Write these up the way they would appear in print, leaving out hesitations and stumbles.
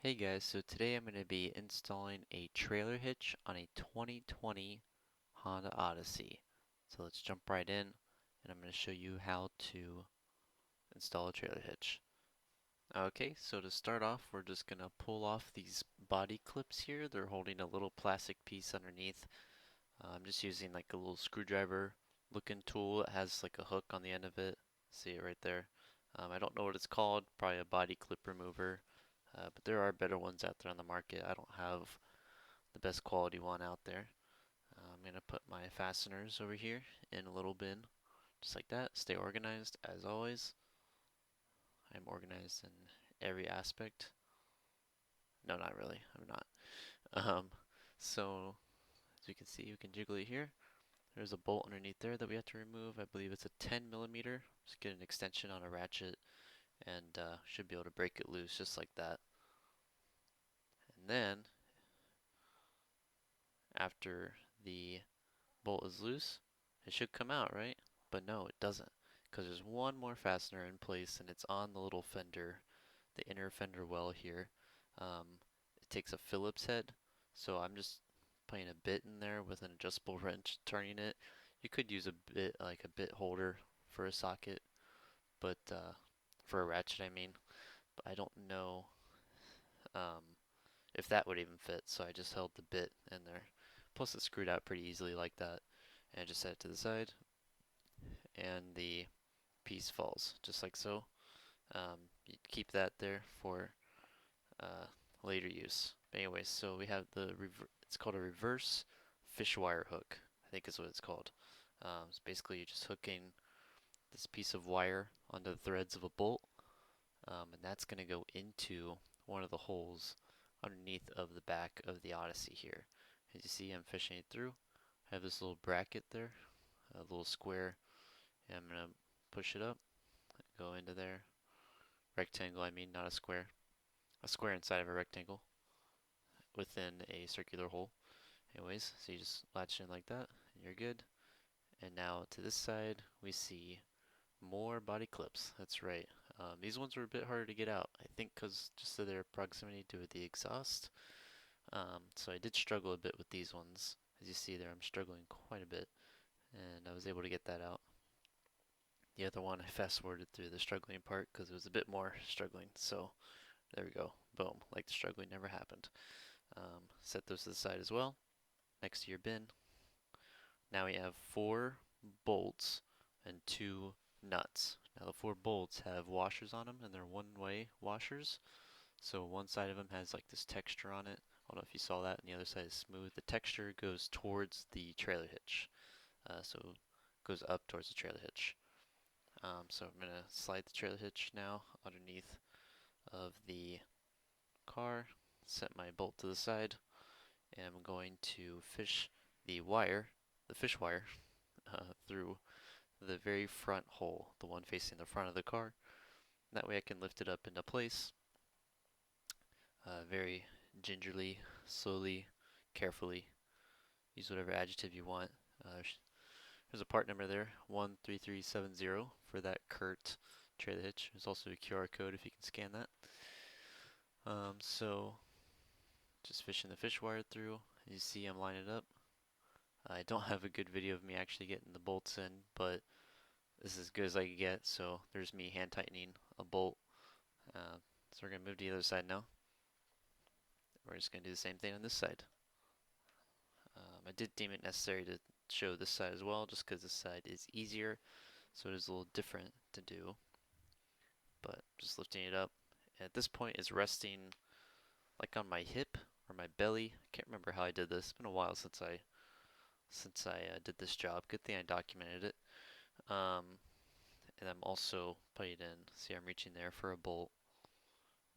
Hey guys, so today I'm going to be installing a trailer hitch on a 2020 Honda Odyssey. So let's jump right in and I'm going to show you how to install a trailer hitch. Okay, so to start off, we're just going to pull off these body clips here. They're holding a little plastic piece underneath. I'm just using like a little screwdriver looking tool. It has like a hook on the end of it. See it right there. I don't know what it's called, probably a body clip remover. But there are better ones out there on the market. I don't have the best quality one out there. I'm going to put my fasteners over here in a little bin, just like that. Stay organized as always. I'm organized in every aspect. No, not really. I'm not. Um, so as you can see, you can jiggle it here. There's a bolt underneath there that we have to remove. I believe it's a 10 millimeter. Just get an extension on a ratchet and should be able to break it loose just like that. And then after the bolt is loose, it should come out, right? But no, it doesn't, because there's one more fastener in place and it's on the little fender, the inner fender well here. It takes a Phillips head, so I'm just putting a bit in there with an adjustable wrench, turning it. You could use a bit, like a bit holder for a socket, but for a ratchet, I mean. But I don't know um, if that would even fit, so I just held the bit in there. Plus, it screwed out pretty easily like that, and I just set it to the side, and the piece falls just like so. You keep that there for uh, later use. But anyways, so we have it's called a reverse fish wire hook, I think is what it's called. So basically you're just hooking this piece of wire onto the threads of a bolt, and that's going to go into one of the holes underneath of the back of the Odyssey here. As you see, I'm fishing it through. I have this little bracket there, a little square, and I'm going to push it up, go into there. Rectangle, I mean, not a square. A square inside of a rectangle within a circular hole. Anyways, so you just latch in like that, and you're good. And now to this side, we see more body clips. That's right. These ones were a bit harder to get out, I think, because just of their proximity to the exhaust. So I did struggle a bit with these ones. As you see there, I'm struggling quite a bit, and I was able to get that out. The other one, I fast forwarded through the struggling part because it was a bit more struggling. So there we go. Boom. Like the struggling never happened. Set those to the side as well, next to your bin. Now we have 4 bolts and 2 nuts. Now the 4 bolts have washers on them, and they're one-way washers. So one side of them has like this texture on it. I don't know if you saw that, and the other side is smooth. The texture goes towards the trailer hitch, so it goes up towards the trailer hitch. So I'm gonna slide the trailer hitch now underneath of the car, set my bolt to the side, and I'm going to fish the wire, the fish wire, through the very front hole, the one facing the front of the car. That way I can lift it up into place very gingerly, slowly, carefully. Use whatever adjective you want. There's a part number there, 13370 for that Kurt trailer hitch. There's also a QR code if you can scan that. So just fishing the fish wire through. As you see, I'm lining it up. I don't have a good video of me actually getting the bolts in, but this is as good as I can get. So there's me hand tightening a bolt. So we're going to move to the other side now. We're just going to do the same thing on this side. I did deem it necessary to show this side as well, just because this side is easier, so it is a little different to do. But just lifting it up. And at this point, it's resting like on my hip or my belly. I can't remember how I did this. It's been a while since I did this job. Good thing I documented it. Um, and I'm also putting it in. See, I'm reaching there for a bolt,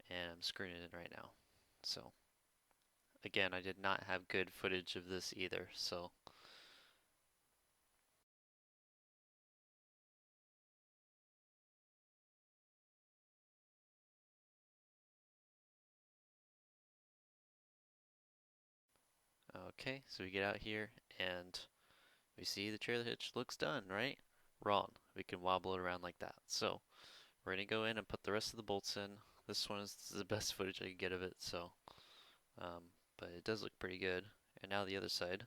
and I'm screwing it in right now. So again, I did not have good footage of this either. So okay, so we get out here and we see the trailer hitch looks done, right? Wrong. We can wobble it around like that. So we're gonna go in and put the rest of the bolts in This one is the best footage I could get of it, so um, but it does look pretty good. And now the other side.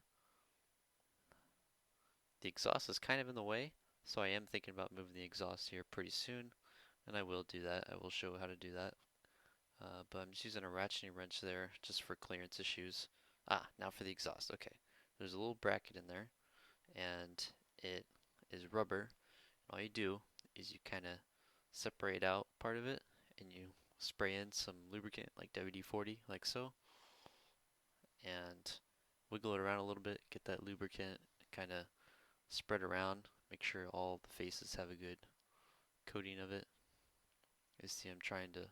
The exhaust is kind of in the way, so I am thinking about moving the exhaust here pretty soon, and I will do that. I will show how to do that. But I'm just using a ratcheting wrench there just for clearance issues. Ah, now for the exhaust. Okay. There's a little bracket in there, and it is rubber. All you do is you kind of separate out part of it, and you spray in some lubricant like WD-40, like so, and wiggle it around a little bit, get that lubricant kind of spread around, make sure all the faces have a good coating of it. You see I'm trying to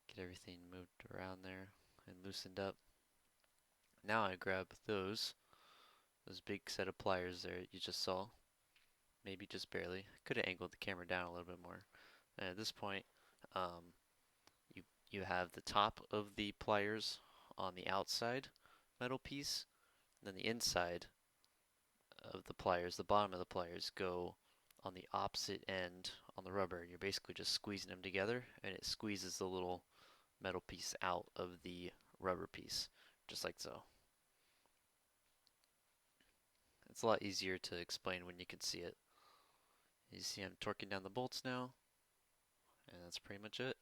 get everything moved around there and loosened up. Now I grab those big set of pliers there you just saw, maybe just barely. Could have angled the camera down a little bit more. And at this point, um, you you have the top of the pliers on the outside metal piece, and then the inside of the pliers, the bottom of the pliers, go on the opposite end on the rubber. You're basically just squeezing them together, and it squeezes the little metal piece out of the rubber piece, just like so. It's a lot easier to explain when you can see it. You see I'm torquing down the bolts now, and that's pretty much it.